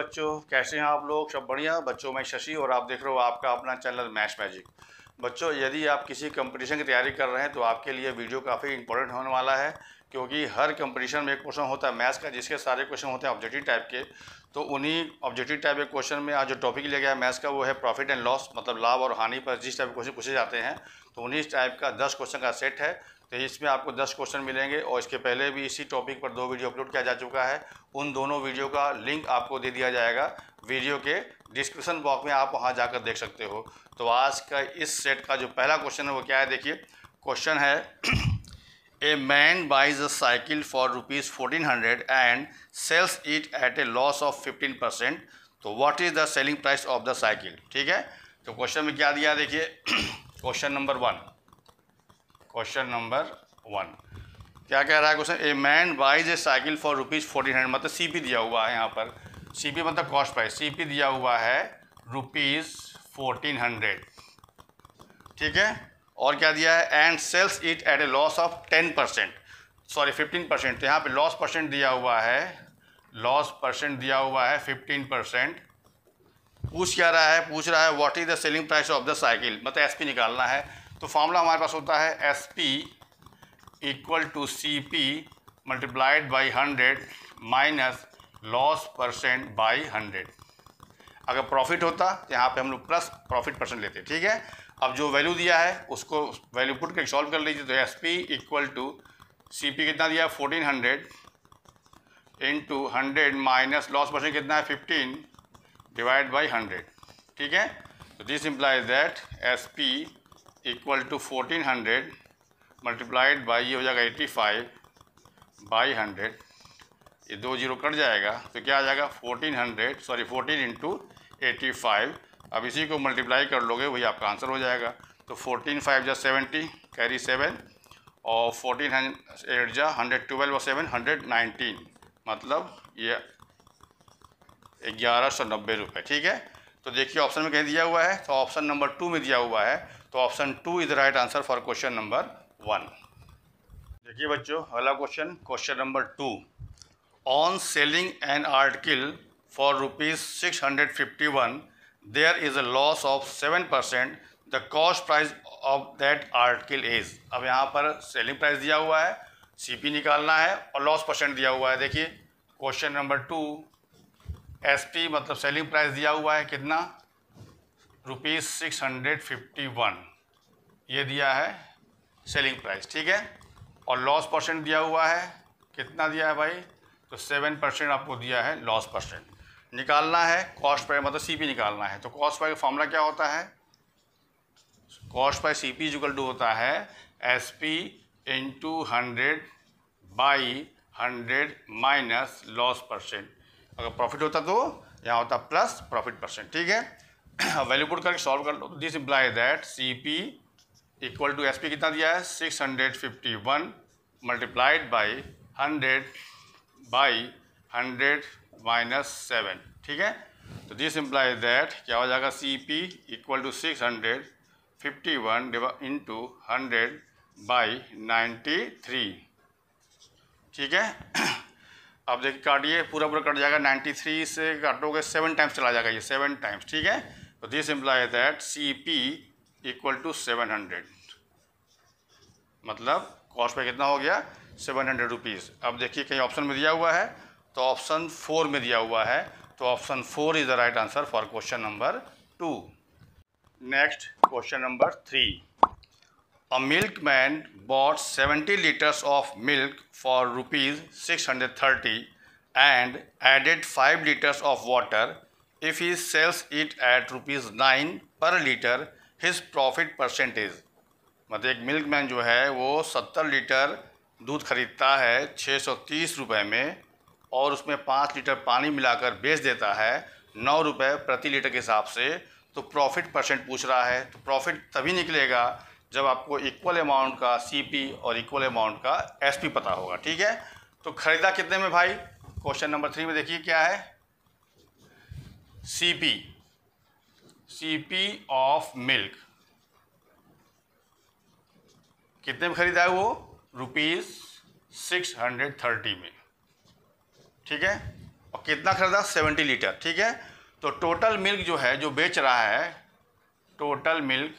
बच्चों, कैसे हैं आप लोग? सब बढ़िया बच्चों। मैं शशि और आप देख रहे हो आपका अपना चैनल मैथ्स मैजिक। बच्चों, यदि आप किसी कंपटीशन की तैयारी कर रहे हैं तो आपके लिए वीडियो काफ़ी इंपॉर्टेंट होने वाला है, क्योंकि हर कंपटीशन में एक क्वेश्चन होता है मैथ्स का, जिसके सारे क्वेश्चन होते हैं ऑब्जेक्टिव टाइप के। तो उन्हीं ऑब्जेक्टिव टाइप के क्वेश्चन में आज जो टॉपिक लिया गया है मैथ्स का, वो है प्रॉफिट एंड लॉस, मतलब लाभ और हानि पर जिस टाइप के क्वेश्चन पूछे जाते हैं, तो उन्हीं टाइप का 10 क्वेश्चन का सेट है। तो इसमें आपको 10 क्वेश्चन मिलेंगे और इसके पहले भी इसी टॉपिक पर 2 वीडियो अपलोड किया जा चुका है। उन दोनों वीडियो का लिंक आपको दे दिया जाएगा वीडियो के डिस्क्रिप्शन बॉक्स में, आप वहां जाकर देख सकते हो। तो आज का इस सेट का जो पहला क्वेश्चन है वो क्या है, देखिए। क्वेश्चन है a man buys a cycle for ₹1400 and sells it at a loss of 15%। तो what is the selling price of the cycle? ठीक है, तो क्वेश्चन में क्या दिया, देखिए। क्वेश्चन नंबर 1 क्या कह रहा है question? A man buys a cycle for ₹1400, मतलब सीपी दिया हुआ है यहाँ पर। सीपी मतलब कॉस्ट प्राइस। सीपी दिया हुआ है ₹1400, ठीक है। और क्या दिया है? And sells it at a loss of 10%, sorry 15%। तो यहाँ पे लॉस परसेंट दिया हुआ है, लॉस परसेंट दिया हुआ है 15%। पूछ क्या रहा है? पूछ रहा है what is the selling price of the cycle, मतलब एसपी निकालना है। तो फॉर्मूला हमारे पास होता है SP equal to CP multiplied by 100 minus loss percent by 100। अगर प्रॉफिट होता तो यहाँ पे हम लोग प्लस प्रॉफिट परसेंट लेते, ठीक है। अब जो वैल्यू दिया है उसको वैल्यू पुट करके सॉल्व कर लीजिए। तो एसपी इक्वल टू सीपी कितना दिया है? 1400 इंटू 100 माइनस लॉस परसेंट कितना है? 15 डिवाइड बाई 100, ठीक है। तो this implies that SP equal to 1400 multiplied by, ये हो जाएगा 85 बाई 100। ये 2 जीरो कट जाएगा तो क्या आ जाएगा? 14 इंटू 85। अब इसी को मल्टीप्लाई कर लोगे, वही आपका आंसर हो जाएगा। तो 14 5 जा 70, कैरी 7, और 14 8 जा 112 और 7 119, मतलब ये 1190 रुपये, ठीक है। तो देखिए ऑप्शन में कहीं दिया हुआ है, तो ऑप्शन नंबर 2 में दिया हुआ है। तो option 2 is the right answer for question number 1। देखिए बच्चों, अगला question, question number 2। On selling an article for ₹651 there is a loss of 7%। The cost price of that article is. अब यहाँ पर सेलिंग प्राइस दिया हुआ है, सीपी निकालना है और लॉस परसेंट दिया हुआ है। देखिए क्वेश्चन नंबर 2, एसपी मतलब सेलिंग प्राइस दिया हुआ है कितना? ₹651, ये दिया है सेलिंग प्राइस, ठीक है। और लॉस परसेंट दिया हुआ है, कितना दिया है भाई? तो 7% आपको दिया है लॉस परसेंट। निकालना है कॉस्ट प्राइस, मतलब सीपी निकालना है। तो कॉस्ट प्राइस का फॉर्मूला क्या होता है? Cost price CP equal to होता है SP into 100 by 100 minus loss percent. अगर प्रॉफिट होता तो यहाँ होता प्लस प्रॉफिट परसेंट, ठीक है। वैल्यू पुट करके सॉल्व कर लो। तो this imply that CP equal to SP कितना दिया है? 651 मल्टीप्लाइड बाई 100 बाई 100 माइनस 7, ठीक है। तो दिस इम्प्लाइज दैट क्या हो जाएगा? CP equal to 651 into 100 by 93, ठीक है। अब देखिए काटिए, पूरा पूरा कट जाएगा। 93 से काटोगे 7 टाइम्स चला जाएगा, ये 7 टाइम्स, ठीक है। तो this implies that CP equal to 700, मतलब कॉस्ट पे कितना हो गया? 700 रुपीज़। अब देखिए कहीं ऑप्शन में दिया हुआ है, तो ऑप्शन 4 में दिया हुआ है। तो option 4 is the right answer for question number 2। Next question number 3। A milkman bought 70 liters of milk for ₹630 and added 5 liters of water. If he sells it at ₹9 per liter, his profit percentage। मतलब एक milkman जो है वो 70 litre दूध खरीदता है 630 रुपये में, और उसमें 5 लीटर पानी मिलाकर बेच देता है 9 रुपये प्रति लीटर के हिसाब से। तो प्रॉफिट परसेंट पूछ रहा है। तो प्रॉफिट तभी निकलेगा जब आपको इक्वल अमाउंट का सीपी और इक्वल अमाउंट का एसपी पता होगा, ठीक है। तो खरीदा कितने में भाई? क्वेश्चन नंबर 3 में देखिए क्या है? सीपी ऑफ मिल्क कितने में खरीदा है वो? ₹630 में, ठीक है। और कितना खरीदा 70 लीटर, ठीक है। तो टोटल मिल्क जो है जो बेच रहा है, टोटल मिल्क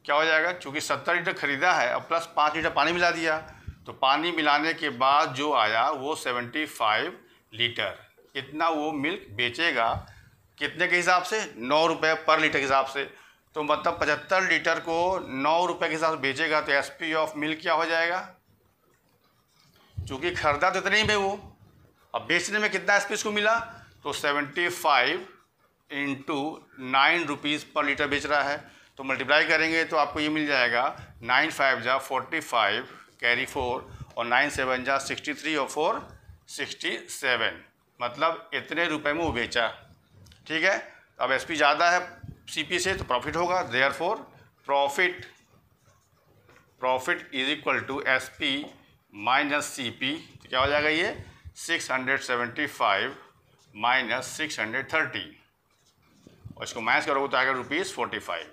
क्या हो जाएगा, चूँकि 70 लीटर खरीदा है और प्लस 5 लीटर पानी मिला दिया, तो पानी मिलाने के बाद जो आया वो 75 लीटर। इतना वो मिल्क बेचेगा कितने के हिसाब से, 9 रुपये पर लीटर के हिसाब से। तो मतलब 75 लीटर को 9 रुपये के हिसाब से बेचेगा, तो एसपी ऑफ मिल्क क्या हो जाएगा, चूँकि खरीदा तो इतने ही में वो, अब बेचने में कितना एसपी इसको मिला, तो 75 इंटू 9 रुपीज़ पर लीटर बेच रहा है। तो मल्टीप्लाई करेंगे तो आपको ये मिल जाएगा 9 5 जा 45 कैरी 4 और 9 7 जा 63 और 4 67, मतलब इतने रुपए में वो बेचा, ठीक है। अब एसपी ज़्यादा है सीपी से तो प्रॉफिट होगा, therefore profit is equal to SP minus CP. तो क्या हो जाएगा ये 675 माइनस 630, और इसको माइनस करोगे तो आएगा ₹45,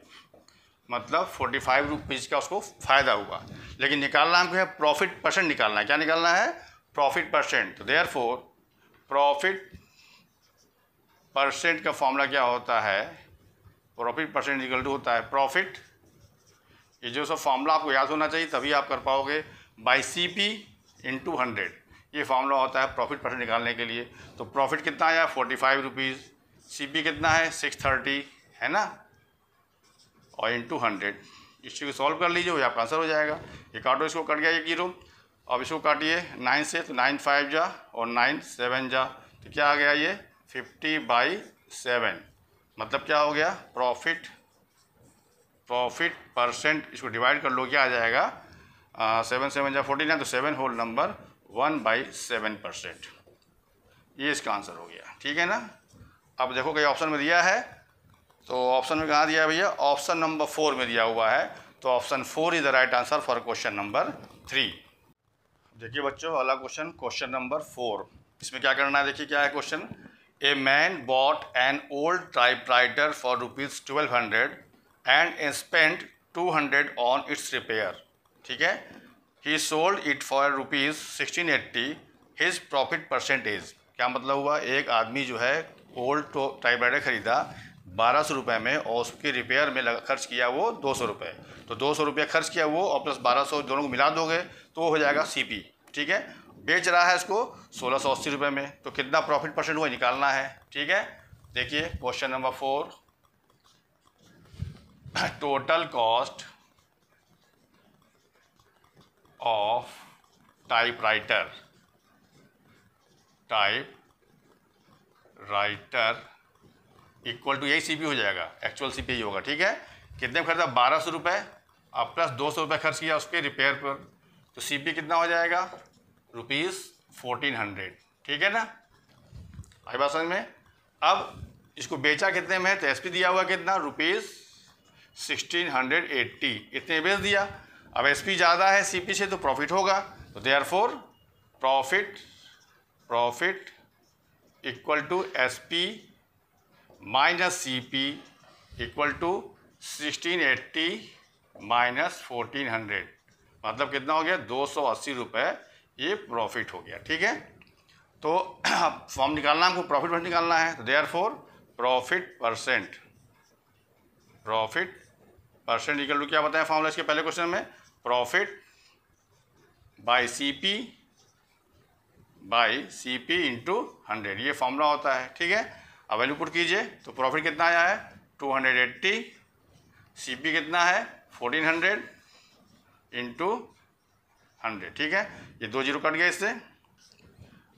मतलब 45 रुपीज़ का उसको फ़ायदा हुआ। लेकिन निकालना हमको है प्रॉफिट परसेंट निकालना है, क्या निकालना है, प्रॉफिट परसेंट। तो देयरफॉर प्रॉफिट परसेंट का फॉर्मूला क्या होता है, प्रॉफिट परसेंट इक्वल टू होता है प्रॉफिट, ये जो सब फॉर्मूला आपको याद होना चाहिए तभी आप कर पाओगे, बाई CP इंटू 100, ये फॉर्मूला होता है प्रॉफिट परसेंट निकालने के लिए। तो प्रॉफिट कितना आया 45 रुपीज़, CP कितना है 630 है ना, और इंटू 100, इस चीज़ को सॉल्व कर लीजिए, वो आपका आंसर हो जाएगा। ये काटो, इसको कट गया 1 0, अब इसको काटिए 9 से, तो 9 5 जा और 9 7 जा, तो क्या आ गया ये 50/7, मतलब क्या हो गया प्रॉफिट परसेंट, इसको डिवाइड कर लो क्या आ जाएगा 7 7 जा 49, तो 7 होल नंबर 1/7%, ये इसका आंसर हो गया, ठीक है ना। अब देखो कहीं ऑप्शन में दिया है, तो ऑप्शन में कहाँ दिया है भैया, ऑप्शन नंबर 4 में दिया हुआ है, तो option 4 is the right answer for question number 3। देखिए बच्चों अगला क्वेश्चन नंबर 4, इसमें क्या करना है, देखिए क्या है question, a man bot an old typewriter for ₹1200 and spent 200 on it's repair, ठीक है। ही sold it for ₹1680, his profit percentage, क्या मतलब हुआ, एक आदमी जो है ओल्ड टाइपराइटर खरीदा 1200 रुपये में और उसके रिपेयर में खर्च किया वो 200 रुपये, तो 200 रुपये खर्च किया वो और प्लस 1200 दोनों को मिला दोगे तो हो जाएगा CP, ठीक है। बेच रहा है इसको 1680 रुपये में, तो कितना प्रॉफिट परसेंट हुआ निकालना है, ठीक है। देखिए question number 4, total cost of typewriter equal to, यही CP हो जाएगा, एक्चुअल CP ही होगा, ठीक है। कितने में खरीदा 1200 रुपये अब प्लस 200 रुपये खर्च किया उसके रिपेयर पर, तो CP कितना हो जाएगा ₹1400, ठीक है ना, आई बात समझ में। अब इसको बेचा कितने में, तो SP दिया हुआ कितना ₹1680, इतने बेच दिया। अब SP ज़्यादा है CP से तो प्रॉफिट होगा, तो therefore profit equal to SP minus CP equal to 1680 minus 1400, मतलब कितना हो गया 280 रुपये, ये प्रॉफिट हो गया, ठीक है। तो फॉर्म निकालना हमको, प्रॉफिट परसेंट निकालना है, तो therefore profit percent equal to क्या बताया फॉर्मूला इसके पहले क्वेश्चन में, प्रॉफिट बाई CP इंटू 100, ये फॉर्मूला होता है, ठीक है। अब वैल्यू पुट कीजिए, तो प्रॉफिट कितना आया है 280, CP कितना है 1400 इंटू 100, ठीक है। ये 2 0 कट गया इससे,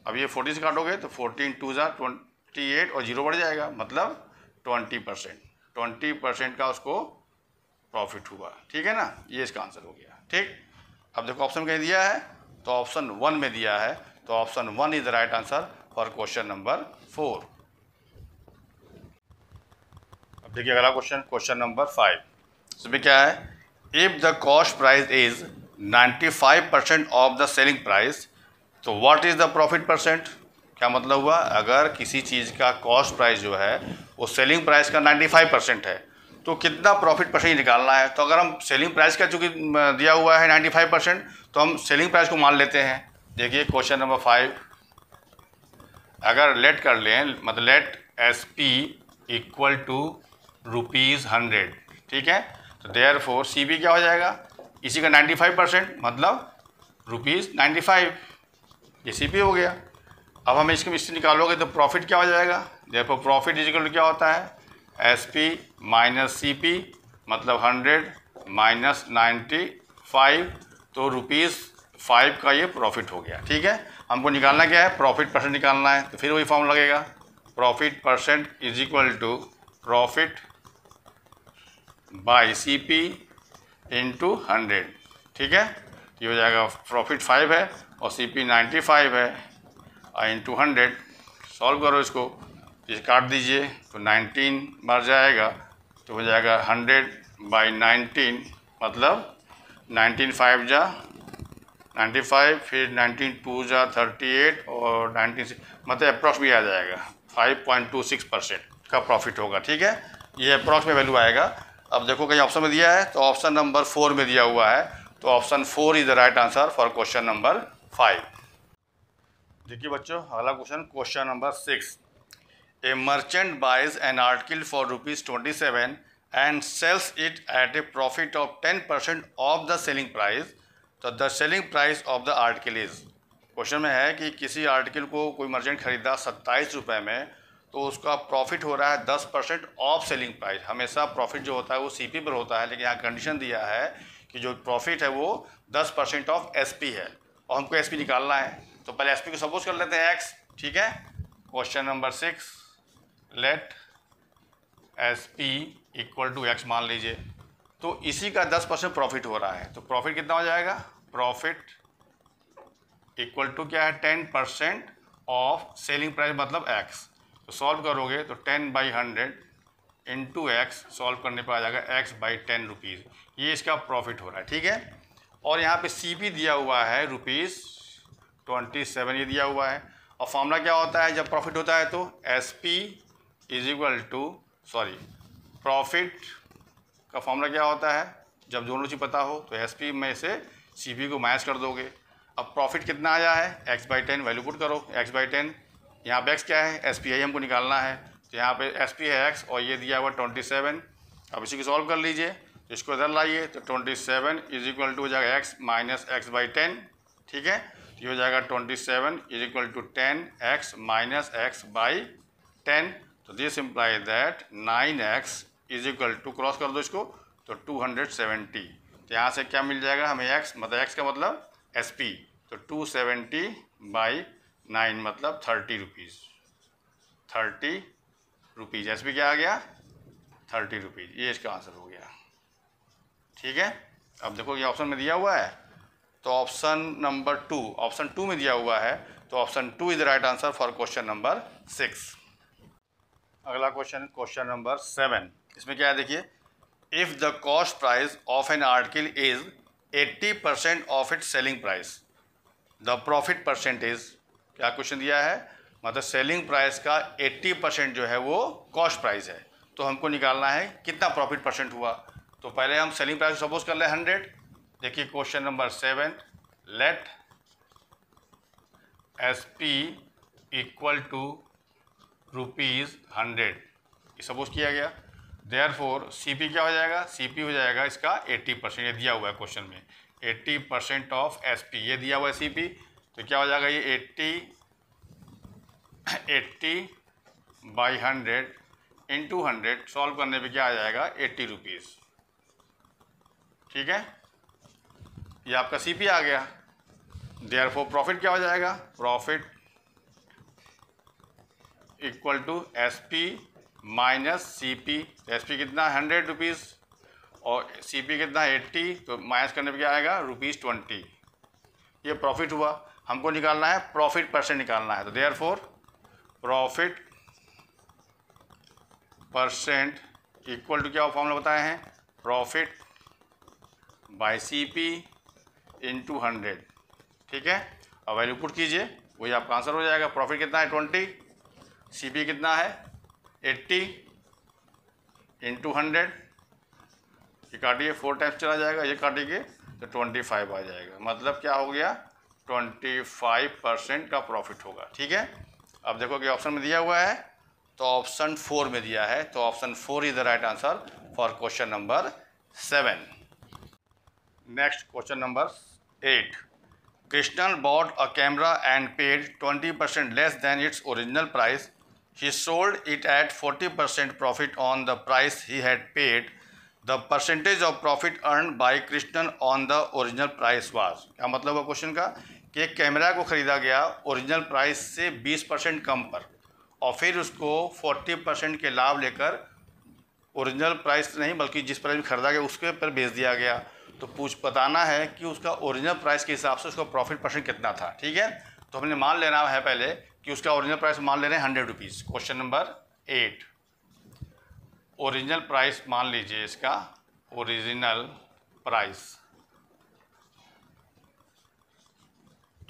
अब ये 14 से काटोगे तो 14 2 जा 28 और 0 बढ़ जाएगा, मतलब 20% का उसको प्रॉफिट हुआ, ठीक है ना, ये इसका आंसर हो गया, ठीक। अब देखो ऑप्शन कहीं दिया है, तो ऑप्शन 1 में दिया है, तो option 1 is the right answer for question number 4। अब देखिए अगला क्वेश्चन नंबर 5, इसमें क्या है, if the cost price is 95% of the selling price, तो what is the profit percent, क्या मतलब हुआ, अगर किसी चीज़ का कॉस्ट प्राइस जो है वो सेलिंग प्राइस का 95% है, तो कितना प्रॉफिट परसेंट निकालना है। तो अगर हम सेलिंग प्राइस का चूँकि दिया हुआ है 95%, तो हम सेलिंग प्राइस को मान लेते हैं। देखिए क्वेश्चन नंबर 5, अगर लेट कर लें, मतलब let S P equal to ₹100, ठीक है, तो देयरफॉर सी पी क्या हो जाएगा, इसी का 95% मतलब ₹95, ये सी पी हो गया। अब हम इससे निकालोगे तो प्रॉफिट क्या हो जाएगा, देखो प्रॉफिट इजिकल क्या होता है, S P minus C P, मतलब 100 माइनस 95, तो ₹5 का ये प्रॉफिट हो गया। ठीक है, हमको निकालना क्या है, प्रॉफिट परसेंट निकालना है, तो फिर वही फॉर्म लगेगा, profit percent is equal to profit by C P into 100। ठीक है, ये हो जाएगा प्रॉफिट 5 है और सी पी 95 है इंटू 100। सॉल्व करो इसको, इसे काट दीजिए तो 19 बार जाएगा, तो हो जाएगा 100/19, मतलब 19 5 जा 95, फिर 19 2 जा 38 और 19 मतलब अप्रॉक्स भी आ जाएगा 5.26% का प्रॉफिट होगा। ठीक है, ये अप्रॉक्स में वैल्यू आएगा। अब देखो कहीं ऑप्शन में दिया है, तो ऑप्शन नंबर 4 में दिया हुआ है, तो option 4 is the right answer for question number 5। देखिए बच्चों, अगला question number 6। A merchant buys an article for ₹27 and sells it at a profit of 10% of the selling price, तो the selling price of the article is. Question में है कि किसी article को कोई मर्चेंट खरीदा 27 रुपये में, तो उसका प्रॉफिट हो रहा है 10% ऑफ सेलिंग प्राइस। हमेशा प्रॉफिट जो होता है वो सीपी पर होता है, लेकिन यहाँ कंडीशन दिया है कि जो प्रॉफिट है वो 10% ऑफ एसपी है और हमको एसपी निकालना है। तो पहले एसपी को सपोज कर लेते हैं एक्स। ठीक है, question number 6, let S P equal to x मान लीजिए, तो इसी का 10% प्रॉफिट हो रहा है, तो प्रॉफिट कितना हो जाएगा, प्रॉफिट इक्वल टू क्या है, 10% ऑफ सेलिंग प्राइस मतलब एक्स। तो सॉल्व करोगे तो 10/100 इंटू एक्स, सॉल्व करने पर आ जाएगा x/10 रुपीज़, ये इसका प्रॉफिट हो रहा है। ठीक है, और यहाँ पे सी पी दिया हुआ है ₹27, ये दिया हुआ है। और फॉर्मूला क्या होता है जब प्रॉफिट होता है, तो S P is equal to profit का फॉर्मूला क्या होता है, जब दोनों चीज़ पता हो तो एस पी में से सी पी को माइनस कर दोगे। अब प्रॉफिट कितना आया है, x/10, वैल्यू पुट करो x/10, यहाँ पे x क्या है, एस पी आई हमको निकालना है, तो यहाँ पे एस पी है x और ये दिया हुआ 27। अब इसी को सॉल्व कर लीजिए, तो इसको इधर लाइए, तो 27 इज इक्वल टू हो जाएगा x माइनस x/10। ठीक है, ये हो जाएगा 27 is equal to 10x minus x/10, तो this imply that 9x is equal to, cross कर दो इसको, तो 270। तो यहाँ से क्या मिल जाएगा हमें x, मतलब x का मतलब एस पी, तो 270/9 मतलब 30 रुपीज़, 30 रुपीज़। एस पी क्या आ गया, 30 रुपीज़, ये इसका आंसर हो गया। ठीक है, अब देखो ये ऑप्शन में दिया हुआ है, तो ऑप्शन नंबर 2, ऑप्शन 2 में दिया हुआ है, तो option 2 is the right answer for question number 6। अगला क्वेश्चन नंबर 7, इसमें क्या है देखिए, if the cost price of an article is 80% of its selling price, the profit percentage, क्या क्वेश्चन दिया है, मतलब सेलिंग प्राइस का 80% जो है वो कॉस्ट प्राइस है, तो हमको निकालना है कितना प्रॉफिट परसेंट हुआ। तो पहले हम सेलिंग प्राइस सपोज कर ले 100। देखिए question number 7, let S P equal to ₹100, ये सपोज किया गया। देयरफॉर सी पी क्या हो जाएगा, सी पी हो जाएगा इसका 80%, ये दिया हुआ है क्वेश्चन में, 80% ऑफ एस पी, ये दिया हुआ है सी पी, तो क्या हो जाएगा ये 80/100 इंटू 100, सॉल्व करने पे क्या आ जाएगा 80 रुपीज़। ठीक है, ये आपका सी पी आ गया। देयरफॉर प्रॉफिट क्या हो जाएगा, profit equal to S P minus C P, S P कितना 100 रुपीज़ और सी पी कितना 80, तो माइनस करने पे क्या आएगा ₹20। ये प्रॉफिट हुआ, हमको निकालना है प्रॉफिट परसेंट निकालना है, तो therefore profit percent equal to क्या फॉर्मूला बताए हैं, profit by C P into 100। ठीक है, अब वैल्यू पुट कीजिए, वही आपका आंसर हो जाएगा। प्रॉफिट कितना है 20, सी पी कितना है 80 इंटू 100, ये काटिए 4 टाइम्स चला जाएगा, ये काटिए तो 25 आ जाएगा, मतलब क्या हो गया 25% का प्रॉफिट होगा। ठीक है, अब देखो कि ऑप्शन में दिया हुआ है, तो ऑप्शन 4 में दिया है, तो option 4 is the right answer for question number 7। Next question number 8। Krishnan bought a camera and paid 20% less than its original price. He sold it at 40% profit on the price he had paid. The percentage of profit earned by Krishnan on the original price was। क्या मतलब है question का कि एक camera को ख़रीदा गया original price से 20% कम पर, और फिर उसको 40% के लाभ लेकर ओरिजिनल प्राइस नहीं बल्कि जिस प्राइस में ख़रीदा गया उसके पर बेच दिया गया। तो बताना है कि उसका ओरिजिनल प्राइस के हिसाब से उसका प्रॉफिट परसेंट कितना था। ठीक है, तो हमने मान लेना है पहले कि उसका ओरिजिनल प्राइस मान ले रहे हैं 100 rupees. Question number 8, original price मान लीजिए इसका, ओरिजिनल प्राइस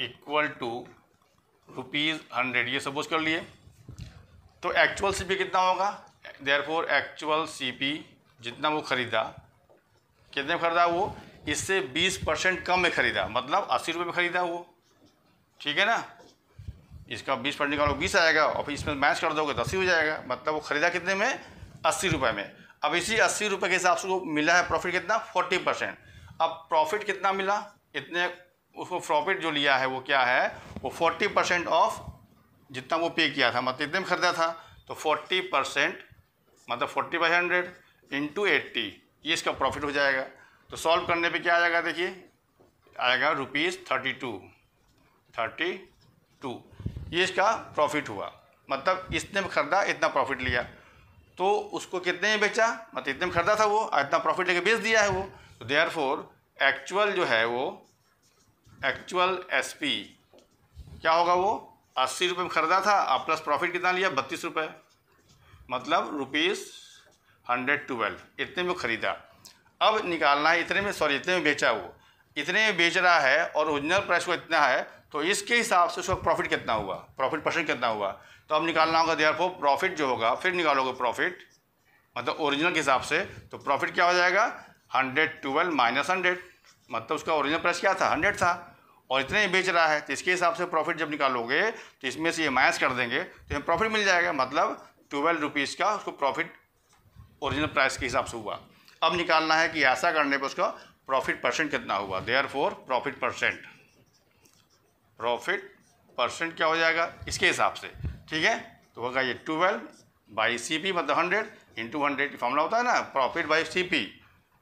इक्वल टू ₹100, ये सपोज कर लिए। तो एक्चुअल सीपी कितना होगा, देयरफॉर एक्चुअल सीपी जितना वो ख़रीदा, कितने में ख़रीदा वो, इससे 20% कम में ख़रीदा, मतलब 80 रुपये में ख़रीदा वो। ठीक है ना, इसका 20% निकालो 20 आएगा, और फिर इसमें मैच कर दोगे तो 80 हो जाएगा, मतलब वो ख़रीदा कितने में, 80 रुपये में। अब इसी 80 रुपये के हिसाब से वो मिला है प्रॉफिट कितना, 40%। अब प्रॉफिट कितना मिला, इतने उसको प्रॉफिट जो लिया है वो क्या है, वो 40% ऑफ जितना वो पे किया था, मतलब इतने में ख़रीदा था, तो 40% मतलब 40/100 इंटू 80, ये इसका प्रॉफिट हो जाएगा। तो सॉल्व करने पे क्या आ जाएगा, देखिए आएगा ₹32, ये इसका प्रॉफिट हुआ, मतलब इसने में ख़रीदा इतना प्रॉफिट लिया, तो उसको कितने में बेचा, मतलब इतने में ख़रीदा था वो, इतना प्रॉफिट लेके बेच दिया है वो। तो देयरफॉर एक्चुअल जो है वो, एक्चुअल एसपी क्या होगा, वो 80 रुपये में ख़रीदा था, अब प्लस प्रॉफिट कितना लिया, 32 रुपये, मतलब ₹112, इतने में ख़रीदा। अब निकालना है इतने में, सॉरी इतने में बेचा वो, इतने में बेच रहा है और ओरिजिनल प्राइस को इतना है, तो इसके हिसाब से उसका प्रॉफिट कितना हुआ, प्रॉफिट परसेंट कितना हुआ। तो अब निकालना होगा देयरफॉर प्रॉफिट जो होगा, फिर निकालोगे प्रॉफिट मतलब ओरिजिनल के हिसाब से, तो प्रॉफिट क्या हो जाएगा, 112 माइनस 100, मतलब उसका ओरिजिनल प्राइस क्या था, 100 था, और इतने ही बेच रहा है, तो इसके हिसाब से प्रॉफिट जब निकालोगे तो इसमें से ये माइनस कर देंगे तो हमें प्रॉफिट मिल जाएगा, मतलब 12 रुपीज़ का उसको प्रॉफिट ओरिजिनल प्राइस के हिसाब से हुआ। अब निकालना है कि ऐसा करने पर उसका प्रॉफिट परसेंट कितना हुआ, देयरफॉर प्रॉफिट परसेंट क्या हो जाएगा इसके हिसाब से। ठीक है, तो होगा ये 12/CP मतलब 100 इंटू 100, फॉर्मूला होता है ना, प्रॉफिट बाई CP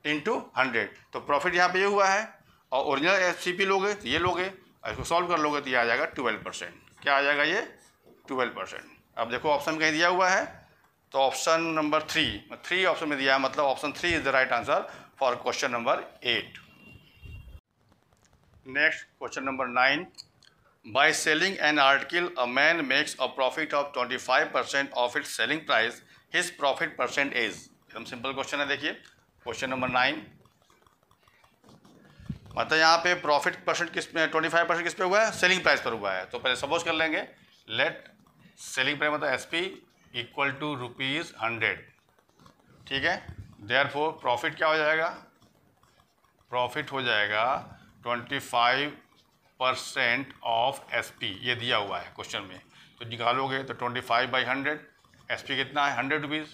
इंटू 100। तो प्रॉफिट यहाँ पे ये हुआ है, और ओरिजिनल CP लोगे तो ये लोगे, और इसको सॉल्व कर लोगे तो ये आ जाएगा 12%। क्या आ जाएगा ये, 12%। अब देखो ऑप्शन कहीं दिया हुआ है, तो ऑप्शन नंबर 3 ऑप्शन में दिया है, मतलब option 3 is the right answer for question number 8। Next question number 9। By selling an article a man makes a profit of 25% of its selling price, his profit percent is. एकदम simple question है, देखिए question number 9, मतलब यहाँ पे profit percent किस में, 25% किस पे हुआ है, सेलिंग प्राइस पर हुआ है। तो पहले सपोज कर लेंगे, लेट सेलिंग प्राइस मतलब SP इक्वल टू ₹100। ठीक है, देयरफॉर प्रॉफिट क्या हो जाएगा, प्रॉफिट हो जाएगा 25% ऑफ SP, ये दिया हुआ है क्वेश्चन में, तो निकालोगे तो 25/100, SP कितना है 100 रुपीज़,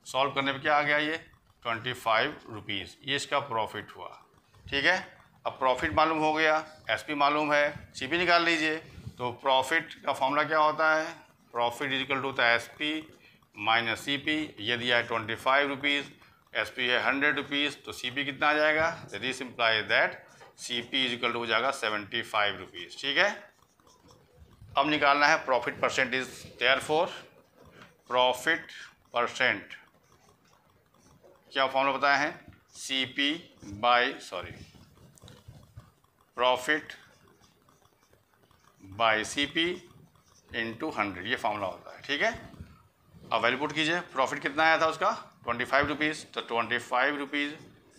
सॉल्व करने पे क्या आ गया ये 25 रुपीज़, ये इसका प्रॉफिट हुआ। ठीक है, अब प्रॉफिट मालूम हो गया, SP मालूम है, CP निकाल लीजिए। तो प्रॉफिट का फॉर्मूला क्या होता है, प्रॉफिट इक्वल टू होता है SP माइनस CP, ये दिया है 25 रुपीज़, SP है 100 रुपीज़, तो CP कितना आ जाएगा, this implies that CP equal to हो जाएगा 75 रुपीज़। ठीक है, अब निकालना है profit percentage, therefore profit percent क्या फॉर्मूला बताया है, प्रॉफिट बाय CP इंटू 100, ये फॉर्मूला होता है। ठीक है, अब वैल्यू पुट कीजिए, प्रॉफिट कितना आया था उसका 25 रुपीज़, तो 25 रुपीज़,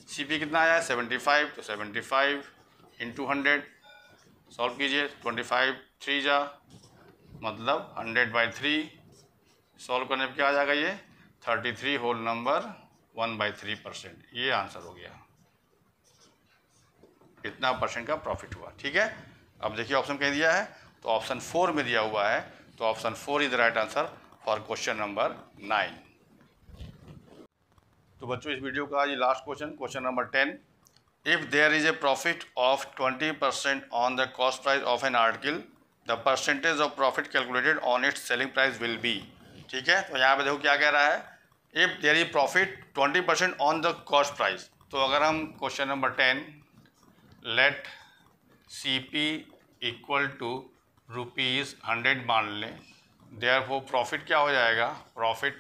CP कितना आया है 75, तो 75 इंटू 100, सॉल्व कीजिए, 25 3 जा मतलब 100/3, सॉल्व करने पर क्या आ जाएगा ये 33 होल नंबर 1/3%, ये आंसर हो गया, इतना परसेंट का प्रॉफिट हुआ। ठीक है, अब देखिए ऑप्शन कहीं दिया है, तो ऑप्शन 4 में दिया हुआ है, तो तो option 4 is the right answer for question number 9। तो बच्चों इस वीडियो का ये last question number 10, if there is a profit of 20% on the cost price of an article, the percentage of profit calculated on its selling price will be. ठीक है, तो यहाँ पे देखो क्या कह रहा है, if there is profit 20% on the cost price. तो अगर हम question number 10 let CP equal to ₹100 मान लें, देयरफॉर प्रॉफिट क्या हो जाएगा, प्रॉफिट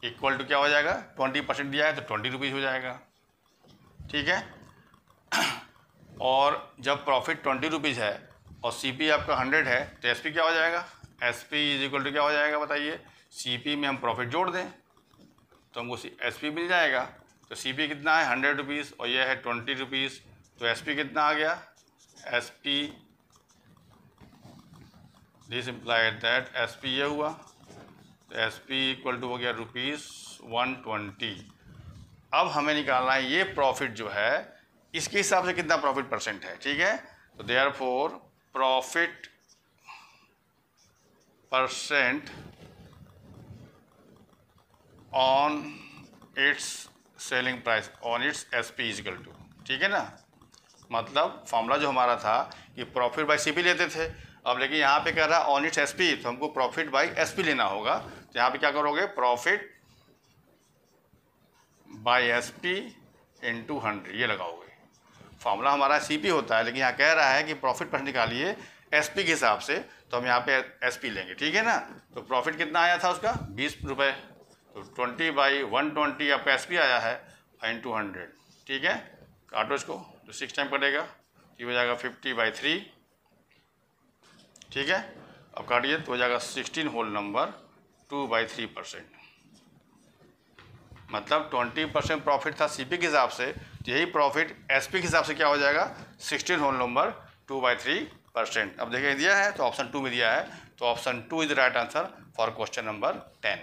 इक्वल टू क्या हो जाएगा, 20% दिया है तो 20 रुपीज़ हो जाएगा। ठीक है, और जब प्रॉफिट 20 रुपीज़ है और CP आपका 100 है तो SP क्या हो जाएगा, SP इज इक्वल टू क्या हो जाएगा बताइए, CP में हम प्रॉफिट जोड़ दें तो हमको SP मिल जाएगा। तो CP कितना है 100 रुपीज़ और यह है 20 रुपीज़, तो SP कितना आ गया, SP this implied that SP ये हुआ, तो SP इक्वल टू हो गया ₹120। अब हमें निकालना है ये प्रॉफिट जो है इसके हिसाब से कितना प्रॉफिट परसेंट है। ठीक है, तो therefore profit percent on its selling price on its SP is equal to, ठीक है ना, मतलब फॉर्मूला जो हमारा था कि प्रॉफिट बाय CP लेते थे, अब लेकिन यहाँ पे कह रहा है ऑन इट्स SP, तो हमको प्रॉफिट बाय SP लेना होगा। तो यहाँ पे क्या करोगे, प्रॉफिट बाय SP इंटू 100 ये लगाओगे। फॉर्मूला हमारा CP होता है, लेकिन यहाँ कह रहा है कि प्रॉफिट पर निकालिए SP के हिसाब से, तो हम यहाँ पे SP लेंगे। ठीक है ना, तो प्रॉफिट कितना आया था उसका 20 रुपये, तो 20/120 आपका SP आया है इंटू 100। ठीक है, काटो इसको तो 6 टाइम कटेगा, ये हो जाएगा 50/3। ठीक है, अब काटिए तो हो जाएगा 16 होल नंबर 2/3%, मतलब 20% प्रॉफिट था CP के हिसाब से, तो यही प्रॉफिट SP के हिसाब से क्या हो जाएगा 16 होल नंबर 2/3%। अब देखिए दिया है तो ऑप्शन 2 में दिया है, तो option 2 is the right answer for question number 10।